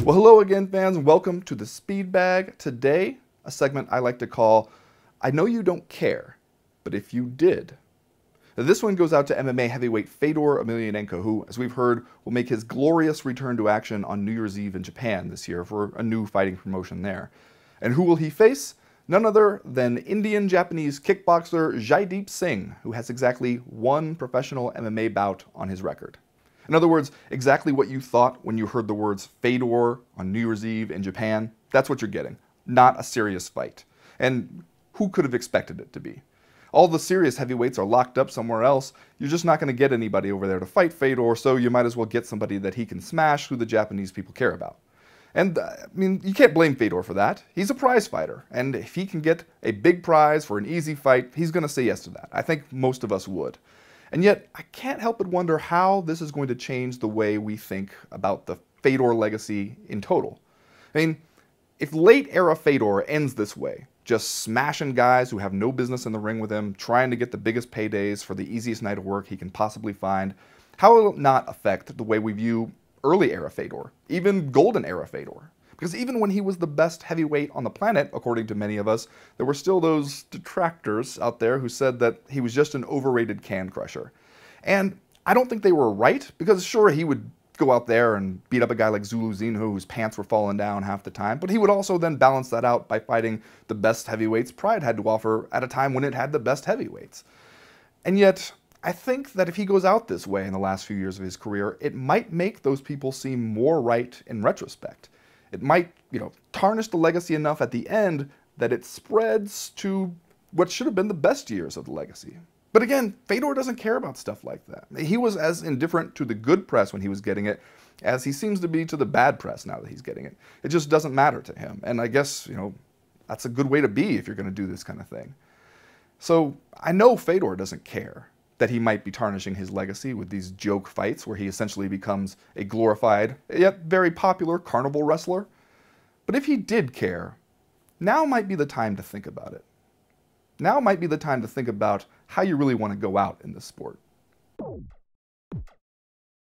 Well, hello again, fans, and welcome to the Speed Bag. Today, a segment I like to call, I Know You Don't Care, but If You Did. Now, this one goes out to MMA heavyweight Fedor Emelianenko, who, as we've heard, will make his glorious return to action on New Year's Eve in Japan this year for a new fighting promotion there. And who will he face? None other than Indian-Japanese kickboxer Jaideep Singh, who has exactly one professional MMA bout on his record. In other words, exactly what you thought when you heard the words Fedor on New Year's Eve in Japan, that's what you're getting. Not a serious fight. And who could have expected it to be? All the serious heavyweights are locked up somewhere else. You're just not going to get anybody over there to fight Fedor, so you might as well get somebody that he can smash who the Japanese people care about. And, I mean, you can't blame Fedor for that. He's a prize fighter, and if he can get a big prize for an easy fight, he's going to say yes to that. I think most of us would. And yet, I can't help but wonder how this is going to change the way we think about the Fedor legacy in total. I mean, if late-era Fedor ends this way, just smashing guys who have no business in the ring with him, trying to get the biggest paydays for the easiest night of work he can possibly find, how will it not affect the way we view early-era Fedor, even golden-era Fedor? Because even when he was the best heavyweight on the planet, according to many of us, there were still those detractors out there who said that he was just an overrated can crusher. And I don't think they were right, because sure, he would go out there and beat up a guy like Zulu Zinho whose pants were falling down half the time, but he would also then balance that out by fighting the best heavyweights Pride had to offer at a time when it had the best heavyweights. And yet, I think that if he goes out this way in the last few years of his career, it might make those people seem more right in retrospect. It might, tarnish the legacy enough at the end that it spreads to what should have been the best years of the legacy. But again, Fedor doesn't care about stuff like that. He was as indifferent to the good press when he was getting it as he seems to be to the bad press now that he's getting it. It just doesn't matter to him. And I guess, that's a good way to be if you're going to do this kind of thing. So I know Fedor doesn't care that he might be tarnishing his legacy with these joke fights where he essentially becomes a glorified, yet very popular carnival wrestler. But if he did care, now might be the time to think about it. Now might be the time to think about how you really want to go out in this sport.